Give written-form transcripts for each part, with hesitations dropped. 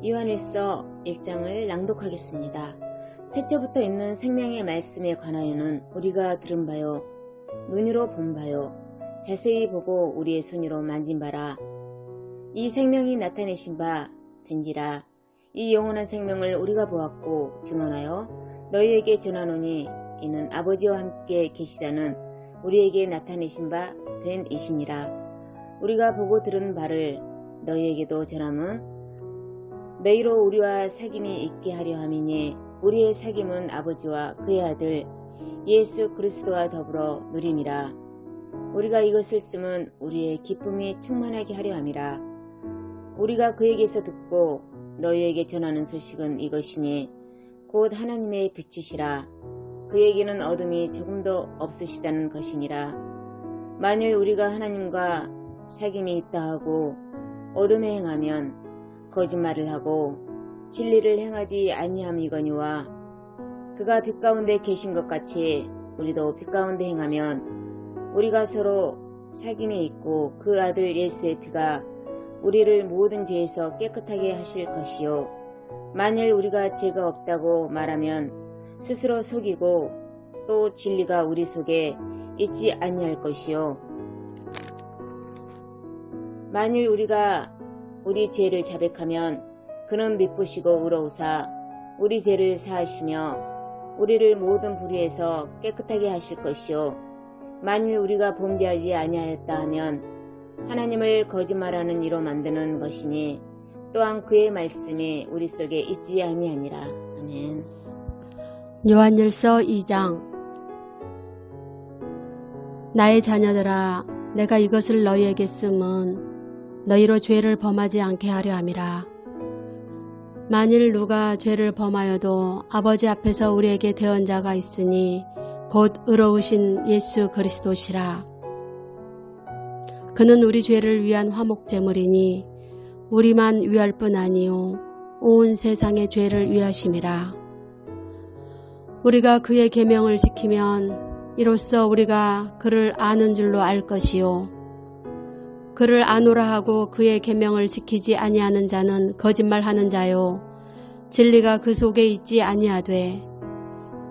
요한일서 1장을 낭독하겠습니다. 태초부터 있는 생명의 말씀에 관하여는 우리가 들은 바요, 눈으로 본 바요, 자세히 보고 우리의 손으로 만진 바라. 이 생명이 나타내신 바 된지라. 이 영원한 생명을 우리가 보았고 증언하여 너희에게 전하노니 이는 아버지와 함께 계시다는 우리에게 나타내신 바 된 이시니라. 우리가 보고 들은 바를 너희에게도 전함은 너희로 우리와 사귐이 있게 하려 함이니 우리의 사귐은 아버지와 그의 아들 예수 그리스도와 더불어 누림이라. 우리가 이것을 쓰면 우리의 기쁨이 충만하게 하려 함이라. 우리가 그에게서 듣고 너희에게 전하는 소식은 이것이니 곧 하나님의 빛이시라. 그에게는 어둠이 조금도 없으시다는 것이니라. 만일 우리가 하나님과 사귐이 있다 하고 어둠에 행하면 거짓말을 하고 진리를 행하지 아니함이거니와 그가 빛 가운데 계신 것 같이 우리도 빛 가운데 행하면 우리가 서로 사귐이 있고 그 아들 예수의 피가 우리를 모든 죄에서 깨끗하게 하실 것이요. 만일 우리가 죄가 없다고 말하면 스스로 속이고 또 진리가 우리 속에 있지 아니할 것이요. 만일 우리가 우리 죄를 자백하면 그는 미쁘시고 의로우사 우리 죄를 사하시며 우리를 모든 불의에서 깨끗하게 하실 것이요. 만일 우리가 범죄하지 아니하였다 하면 하나님을 거짓말하는 이로 만드는 것이니 또한 그의 말씀이 우리 속에 있지 아니하니라. 아멘. 요한일서 2장. 나의 자녀들아, 내가 이것을 너희에게 쓰면 너희로 죄를 범하지 않게 하려 함이라. 만일 누가 죄를 범하여도 아버지 앞에서 우리에게 대언자가 있으니 곧 의로우신 예수 그리스도시라. 그는 우리 죄를 위한 화목제물이니 우리만 위할 뿐 아니요 온 세상의 죄를 위하심이라. 우리가 그의 계명을 지키면 이로써 우리가 그를 아는 줄로 알 것이요. 그를 아노라 하고 그의 계명을 지키지 아니하는 자는 거짓말하는 자요 진리가 그 속에 있지 아니하되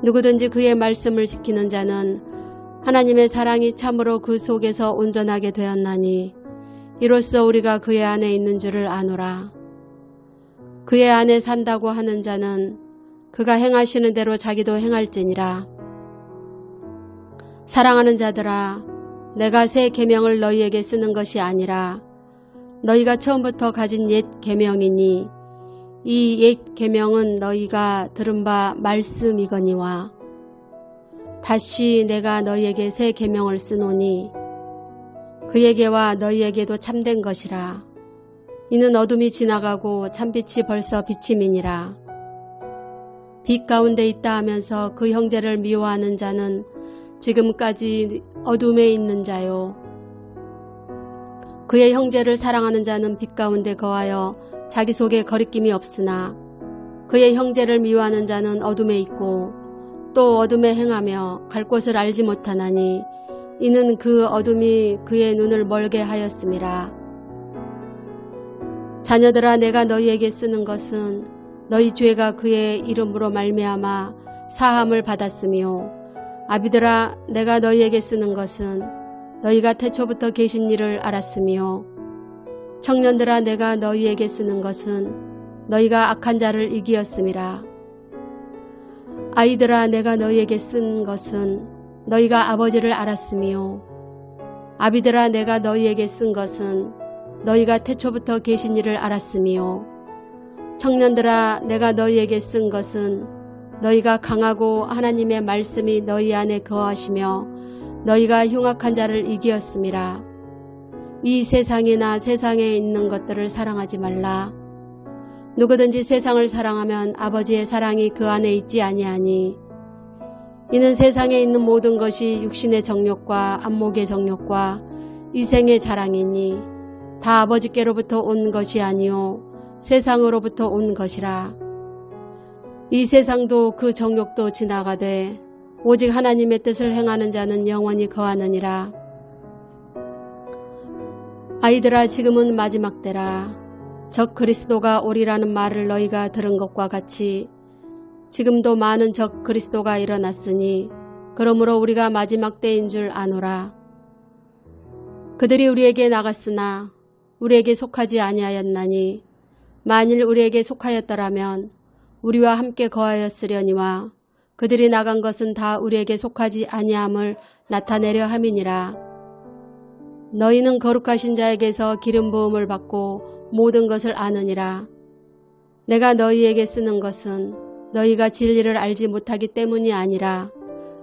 누구든지 그의 말씀을 지키는 자는 하나님의 사랑이 참으로 그 속에서 온전하게 되었나니 이로써 우리가 그의 안에 있는 줄을 아노라. 그의 안에 산다고 하는 자는 그가 행하시는 대로 자기도 행할지니라. 사랑하는 자들아, 내가 새 계명을 너희에게 쓰는 것이 아니라 너희가 처음부터 가진 옛 계명이니 이 옛 계명은 너희가 들은 바 말씀이거니와 다시 내가 너희에게 새 계명을 쓰노니 그에게와 너희에게도 참된 것이라. 이는 어둠이 지나가고 참빛이 벌써 비침이니라. 빛 가운데 있다 하면서 그 형제를 미워하는 자는 지금까지 어둠에 있는 자요. 그의 형제를 사랑하는 자는 빛 가운데 거하여 자기 속에 거리낌이 없으나 그의 형제를 미워하는 자는 어둠에 있고 또 어둠에 행하며 갈 곳을 알지 못하나니 이는 그 어둠이 그의 눈을 멀게 하였음이라. 자녀들아, 내가 너희에게 쓰는 것은 너희 죄가 그의 이름으로 말미암아 사함을 받았으며 아비들아, 내가 너희에게 쓰는 것은 너희가 태초부터 계신 일을 알았으며 청년들아, 내가 너희에게 쓰는 것은 너희가 악한 자를 이기었음이라. 아이들아, 내가 너희에게 쓴 것은 너희가 아버지를 알았으며 아비들아, 내가 너희에게 쓴 것은 너희가 태초부터 계신 일을 알았으며 청년들아, 내가 너희에게 쓴 것은 너희가 강하고 하나님의 말씀이 너희 안에 거하시며 너희가 흉악한 자를 이기었음이라. 이 세상이나 세상에 있는 것들을 사랑하지 말라. 누구든지 세상을 사랑하면 아버지의 사랑이 그 안에 있지 아니하니 이는 세상에 있는 모든 것이 육신의 정욕과 안목의 정욕과 이생의 자랑이니 다 아버지께로부터 온 것이 아니요 세상으로부터 온 것이라. 이 세상도 그 정욕도 지나가되 오직 하나님의 뜻을 행하는 자는 영원히 거하느니라. 아이들아, 지금은 마지막 때라. 적 그리스도가 오리라는 말을 너희가 들은 것과 같이 지금도 많은 적 그리스도가 일어났으니 그러므로 우리가 마지막 때인 줄 아노라. 그들이 우리에게 나갔으나 우리에게 속하지 아니하였나니 만일 우리에게 속하였더라면 우리와 함께 거하였으려니와 그들이 나간 것은 다 우리에게 속하지 아니함을 나타내려 함이니라. 너희는 거룩하신 자에게서 기름 부음을 받고 모든 것을 아느니라. 내가 너희에게 쓰는 것은 너희가 진리를 알지 못하기 때문이 아니라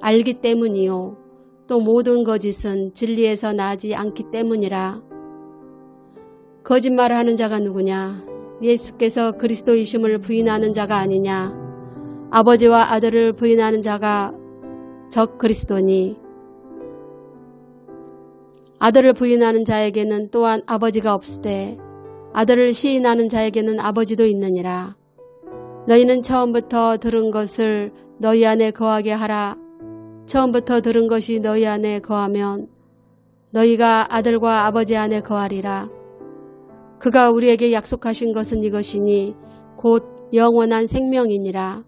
알기 때문이요 또 모든 거짓은 진리에서 나지 않기 때문이라. 거짓말하는 자가 누구냐? 예수께서 그리스도이심을 부인하는 자가 아니냐? 아버지와 아들을 부인하는 자가 적 그리스도니 아들을 부인하는 자에게는 또한 아버지가 없으되 아들을 시인하는 자에게는 아버지도 있느니라. 너희는 처음부터 들은 것을 너희 안에 거하게 하라. 처음부터 들은 것이 너희 안에 거하면 너희가 아들과 아버지 안에 거하리라. 그가 우리에게 약속하신 것은 이것이니 곧 영원한 생명이니라.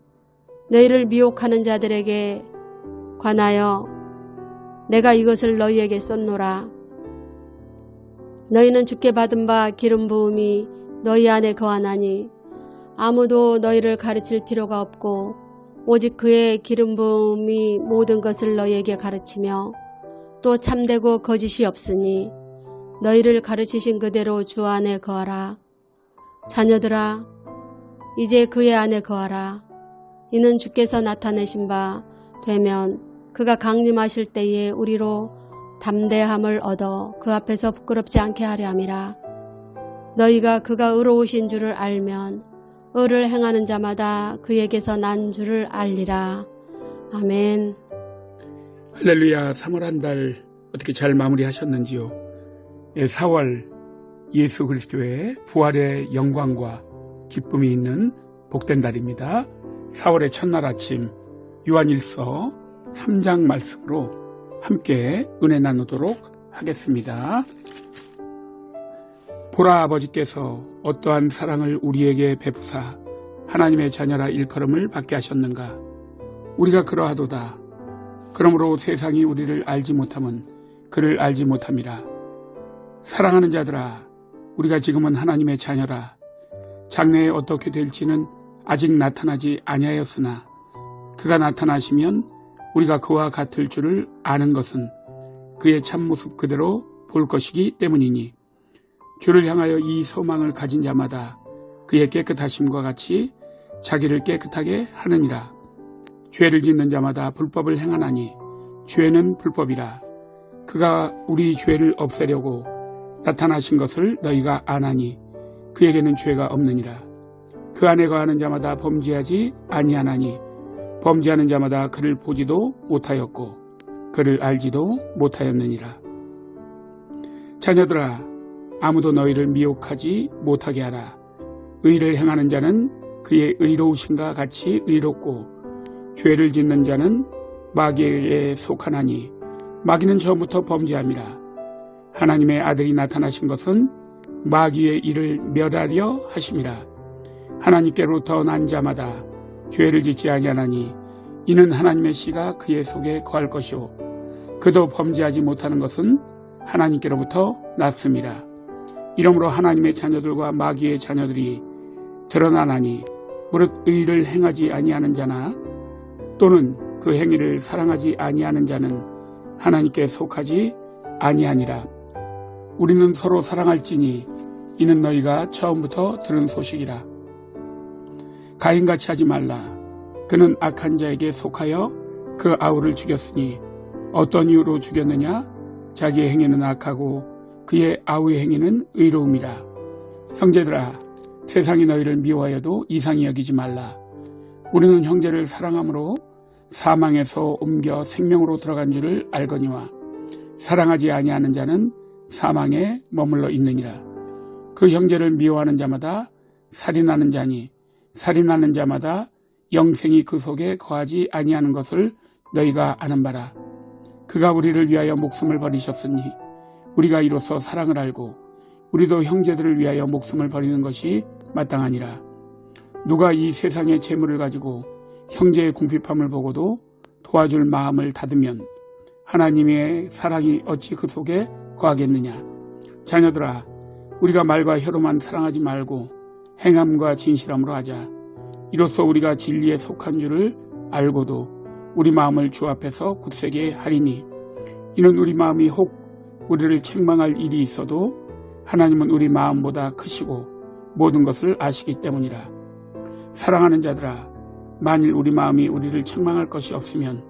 너희를 미혹하는 자들에게 관하여 내가 이것을 너희에게 썼노라. 너희는 주께 받은 바 기름 부음이 너희 안에 거하나니 아무도 너희를 가르칠 필요가 없고 오직 그의 기름 부음이 모든 것을 너희에게 가르치며 또 참되고 거짓이 없으니 너희를 가르치신 그대로 주 안에 거하라. 자녀들아, 이제 그의 안에 거하라. 이는 주께서 나타내신 바 되면 그가 강림하실 때에 우리로 담대함을 얻어 그 앞에서 부끄럽지 않게 하려 함이라. 너희가 그가 의로우신 줄을 알면 의를 행하는 자마다 그에게서 난 줄을 알리라. 아멘. 할렐루야. 3월 한 달 어떻게 잘 마무리하셨는지요? 4월 예수 그리스도의 부활의 영광과 기쁨이 있는 복된 달입니다. 4월의 첫날 아침 요한일서 3장 말씀으로 함께 은혜 나누도록 하겠습니다. 보라, 아버지께서 어떠한 사랑을 우리에게 베푸사 하나님의 자녀라 일컬음을 받게 하셨는가. 우리가 그러하도다. 그러므로 세상이 우리를 알지 못함은 그를 알지 못함이라. 사랑하는 자들아, 우리가 지금은 하나님의 자녀라. 장래에 어떻게 될지는 아직 나타나지 아니하였으나 그가 나타나시면 우리가 그와 같을 줄을 아는 것은 그의 참모습 그대로 볼 것이기 때문이니 주를 향하여 이 소망을 가진 자마다 그의 깨끗하심과 같이 자기를 깨끗하게 하느니라. 죄를 짓는 자마다 불법을 행하나니 죄는 불법이라. 그가 우리 죄를 없애려고 나타나신 것을 너희가 아나니 그에게는 죄가 없느니라. 그 안에 거하는 자마다 범죄하지 아니하나니 범죄하는 자마다 그를 보지도 못하였고 그를 알지도 못하였느니라. 자녀들아, 아무도 너희를 미혹하지 못하게 하라. 의를 행하는 자는 그의 의로우심과 같이 의롭고 죄를 짓는 자는 마귀에게 속하나니 마귀는 처음부터 범죄함이라. 하나님의 아들이 나타나신 것은 마귀의 일을 멸하려 하심이라. 하나님께로부터 난 자마다 죄를 짓지 아니하나니 이는 하나님의 씨가 그의 속에 거할 것이요 그도 범죄하지 못하는 것은 하나님께로부터 났음이라. 이러므로 하나님의 자녀들과 마귀의 자녀들이 드러나나니 무릇 의를 행하지 아니하는 자나 또는 그 행위를 사랑하지 아니하는 자는 하나님께 속하지 아니하니라. 우리는 서로 사랑할지니 이는 너희가 처음부터 들은 소식이라. 가인같이 하지 말라. 그는 악한 자에게 속하여 그 아우를 죽였으니 어떤 이유로 죽였느냐? 자기의 행위는 악하고 그의 아우의 행위는 의로움이라. 형제들아, 세상이 너희를 미워하여도 이상히 여기지 말라. 우리는 형제를 사랑함으로 사망에서 옮겨 생명으로 들어간 줄을 알거니와 사랑하지 아니하는 자는 사망에 머물러 있느니라. 그 형제를 미워하는 자마다 살인하는 자니 살인하는 자마다 영생이 그 속에 거하지 아니하는 것을 너희가 아는 바라. 그가 우리를 위하여 목숨을 버리셨으니 우리가 이로써 사랑을 알고 우리도 형제들을 위하여 목숨을 버리는 것이 마땅하니라. 누가 이 세상의 재물을 가지고 형제의 궁핍함을 보고도 도와줄 마음을 닫으면 하나님의 사랑이 어찌 그 속에 거하겠느냐. 자녀들아, 우리가 말과 혀로만 사랑하지 말고 행함과 진실함으로 하자. 이로써 우리가 진리에 속한 줄을 알고도 우리 마음을 주 앞에서 굳세게 하리니 이는 우리 마음이 혹 우리를 책망할 일이 있어도 하나님은 우리 마음보다 크시고 모든 것을 아시기 때문이라. 사랑하는 자들아, 만일 우리 마음이 우리를 책망할 것이 없으면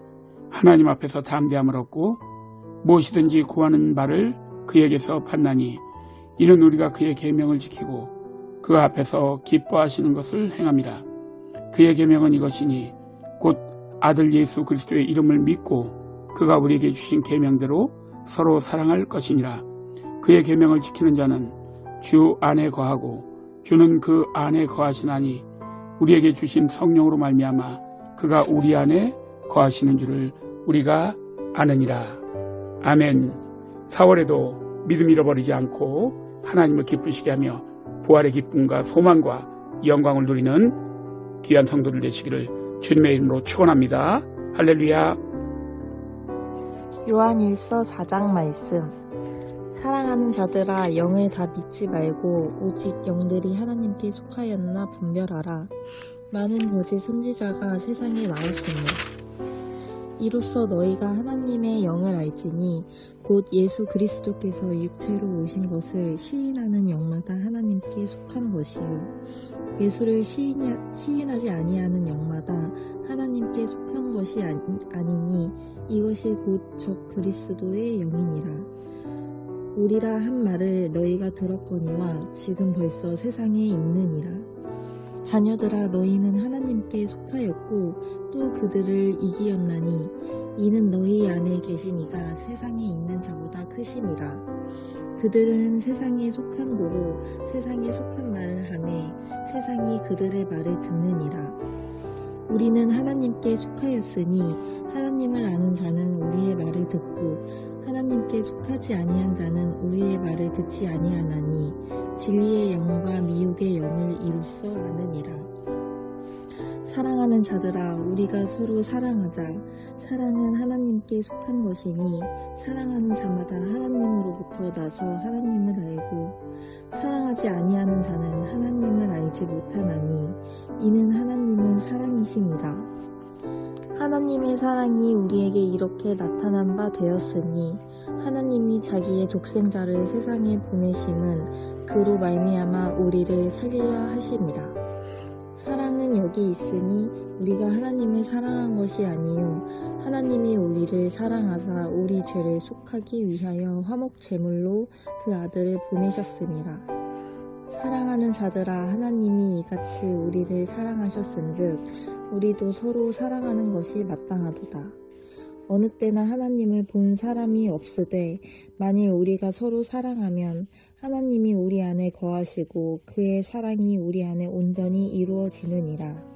하나님 앞에서 담대함을 얻고 무엇이든지 구하는 바를 그에게서 받나니 이는 우리가 그의 계명을 지키고 그 앞에서 기뻐하시는 것을 행함이라. 그의 계명은 이것이니 곧 아들 예수 그리스도의 이름을 믿고 그가 우리에게 주신 계명대로 서로 사랑할 것이니라. 그의 계명을 지키는 자는 주 안에 거하고 주는 그 안에 거하시나니 우리에게 주신 성령으로 말미암아 그가 우리 안에 거하시는 줄을 우리가 아느니라. 아멘. 4월에도 믿음 잃어버리지 않고 하나님을 기쁘시게 하며 부활의 기쁨과 소망과 영광을 누리는 귀한 성도들 되시기를 주님의 이름으로 축원합니다. 할렐루야. 요한일서 4장 말씀. 사랑하는 자들아, 영을 다 믿지 말고 오직 영들이 하나님께 속하였나 분별하라. 많은 거짓 선지자가 세상에 나왔으니 이로써 너희가 하나님의 영을 알지니 곧 예수 그리스도께서 육체로 오신 것을 시인하는 영마다 하나님께 속한 것이요 예수를 시인하지 아니하는 영마다 하나님께 속한 것이 아니니 이것이 곧 적 그리스도의 영이니라. 오리라 한 말을 너희가 들었거니와 지금 벌써 세상에 있느니라. 자녀들아, 너희는 하나님께 속하였고 또 그들을 이기었나니 이는 너희 안에 계신 이가 세상에 있는 자보다 크심이라. 그들은 세상에 속한 고로 세상에 속한 말을 하매 세상이 그들의 말을 듣느니라. 우리는 하나님께 속하였으니 하나님을 아는 자는 우리의 말을 듣고 하나님께 속하지 아니한 자는 우리의 말을 듣지 아니하나니 진리의 영과 미혹의 영을 이로써 아느니라. 사랑하는 자들아, 우리가 서로 사랑하자. 사랑은 하나님께 속한 것이니 사랑하는 자마다 하나님으로부터 나서 하나님을 알고 사랑하지 아니하는 자는 하나님을 알지 못하나니 이는 하나님은 사랑이심이라. 하나님의 사랑이 우리에게 이렇게 나타난 바 되었으니 하나님이 자기의 독생자를 세상에 보내심은 그로 말미암아 우리를 살리려 하심이라. 사랑은 여기 있으니 우리가 하나님을 사랑한 것이 아니요 하나님이 우리를 사랑하사 우리 죄를 속하기 위하여 화목 제물로 그 아들을 보내셨음이라. 사랑하는 자들아, 하나님이 이같이 우리를 사랑하셨은즉 우리도 서로 사랑하는 것이 마땅하도다. 어느 때나 하나님을 본 사람이 없으되 만일 우리가 서로 사랑하면 하나님이 우리 안에 거하시고 그의 사랑이 우리 안에 온전히 이루어지느니라.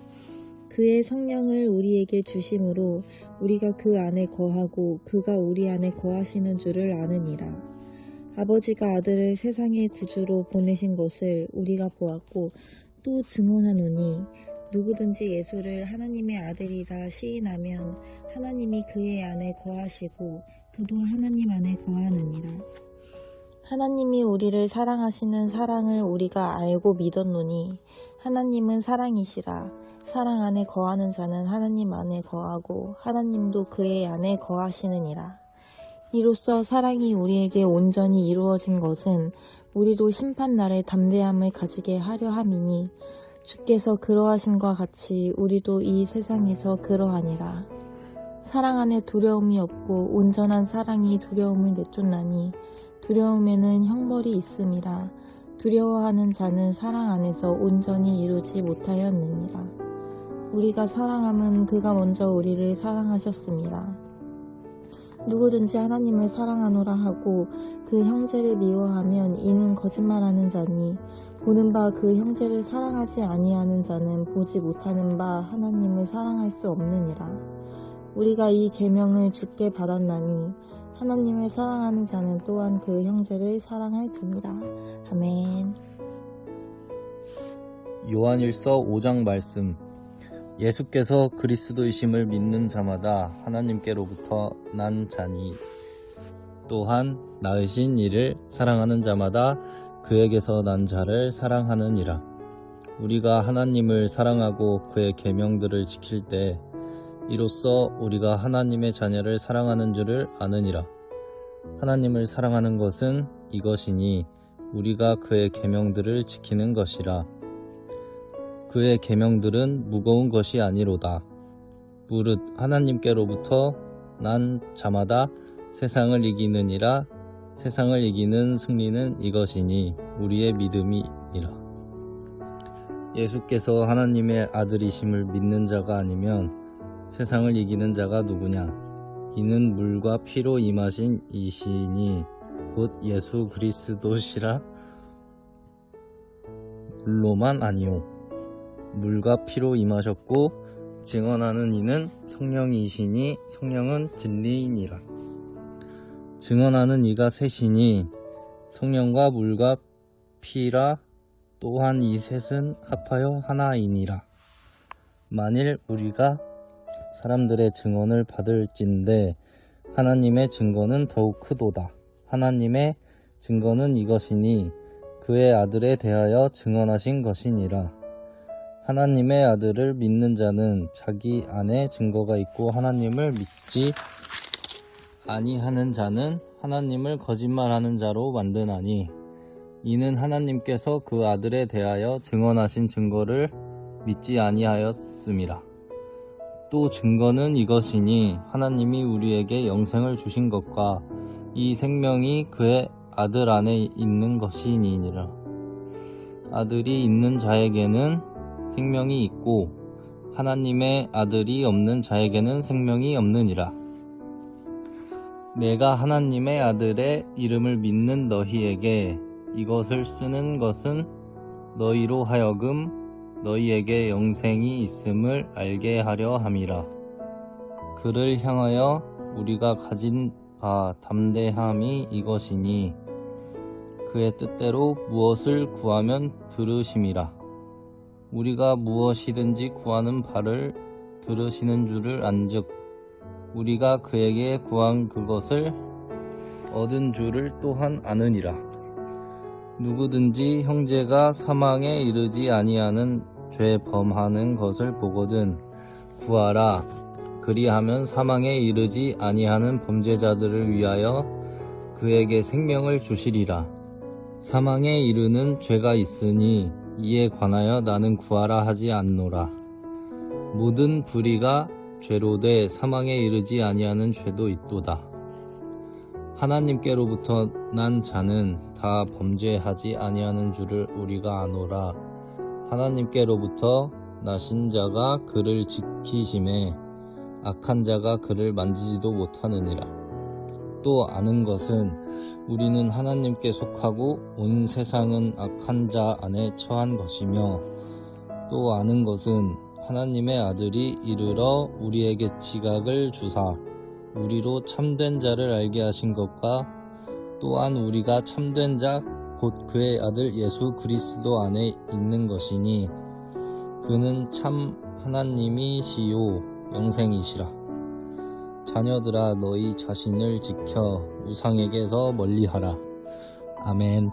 그의 성령을 우리에게 주심으로 우리가 그 안에 거하고 그가 우리 안에 거하시는 줄을 아느니라. 아버지가 아들을 세상의 구주로 보내신 것을 우리가 보았고 또 증언하노니 누구든지 예수를 하나님의 아들이라 시인하면 하나님이 그의 안에 거하시고 그도 하나님 안에 거하느니라. 하나님이 우리를 사랑하시는 사랑을 우리가 알고 믿었노니 하나님은 사랑이시라. 사랑 안에 거하는 자는 하나님 안에 거하고 하나님도 그의 안에 거하시느니라. 이로써 사랑이 우리에게 온전히 이루어진 것은 우리도 심판날에 담대함을 가지게 하려 함이니 주께서 그러하심과 같이 우리도 이 세상에서 그러하니라. 사랑 안에 두려움이 없고 온전한 사랑이 두려움을 내쫓나니 두려움에는 형벌이 있음이라. 두려워하는 자는 사랑 안에서 온전히 이루지 못하였느니라. 우리가 사랑함은 그가 먼저 우리를 사랑하셨습니다. 누구든지 하나님을 사랑하노라 하고 그 형제를 미워하면 이는 거짓말하는 자니 보는 바 그 형제를 사랑하지 아니하는 자는 보지 못하는 바 하나님을 사랑할 수 없느니라. 우리가 이 계명을 주께 받았나니 하나님을 사랑하는 자는 또한 그 형제를 사랑할지니라. 아멘. 요한일서 5장 말씀. 예수께서 그리스도이심을 믿는 자마다 하나님께로부터 난 자니 또한 낳으신 이를 사랑하는 자마다 그에게서 난 자를 사랑하느니라. 우리가 하나님을 사랑하고 그의 계명들을 지킬 때 이로써 우리가 하나님의 자녀를 사랑하는 줄을 아느니라. 하나님을 사랑하는 것은 이것이니 우리가 그의 계명들을 지키는 것이라. 그의 계명들은 무거운 것이 아니로다. 무릇 하나님께로부터 난 자마다 세상을 이기느니라. 세상을 이기는 승리는 이것이니 우리의 믿음이니라. 예수께서 하나님의 아들이심을 믿는 자가 아니면 세상을 이기는 자가 누구냐? 이는 물과 피로 임하신 이시니 곧 예수 그리스도시라. 물로만 아니오. 물과 피로 임하셨고 증언하는 이는 성령이시니 성령은 진리이니라. 증언하는 이가 셋이니 성령과 물과 피라. 또한 이 셋은 합하여 하나이니라. 만일 우리가 사람들의 증언을 받을진대 하나님의 증거는 더욱 크도다. 하나님의 증거는 이것이니 그의 아들에 대하여 증언하신 것이니라. 하나님의 아들을 믿는 자는 자기 안에 증거가 있고 하나님을 믿지 아니하는 자는 하나님을 거짓말하는 자로 만드나니 이는 하나님께서 그 아들에 대하여 증언하신 증거를 믿지 아니하였음이라. 또 증거는 이것이니 하나님이 우리에게 영생을 주신 것과 이 생명이 그의 아들 안에 있는 것이니라. 아들이 있는 자에게는 생명이 있고 하나님의 아들이 없는 자에게는 생명이 없느니라. 내가 하나님의 아들의 이름을 믿는 너희에게 이것을 쓰는 것은 너희로 하여금 너희에게 영생이 있음을 알게 하려 함이라. 그를 향하여 우리가 가진 바 담대함이 이것이니 그의 뜻대로 무엇을 구하면 들으심이라. 우리가 무엇이든지 구하는 바를 들으시는 줄을 안즉 우리가 그에게 구한 그것을 얻은 줄을 또한 아느니라. 누구든지 형제가 사망에 이르지 아니하는 죄 범하는 것을 보거든 구하라. 그리하면 사망에 이르지 아니하는 범죄자들을 위하여 그에게 생명을 주시리라. 사망에 이르는 죄가 있으니 이에 관하여 나는 구하라 하지 않노라. 모든 불의가 죄로되 사망에 이르지 아니하는 죄도 있도다. 하나님께로부터 난 자는 다 범죄하지 아니하는 줄을 우리가 아노라. 하나님께로부터 나신 자가 그를 지키심에 악한 자가 그를 만지지도 못하느니라. 또 아는 것은 우리는 하나님께 속하고 온 세상은 악한 자 안에 처한 것이며 또 아는 것은 하나님의 아들이 이르러 우리에게 지각을 주사 우리로 참된 자를 알게 하신 것과 또한 우리가 참된 자 곧 그의 아들 예수 그리스도 안에 있는 것이니 그는 참 하나님이시요 영생이시라. 자녀들아 너희 자신을 지켜 우상에게서 멀리하라. 아멘.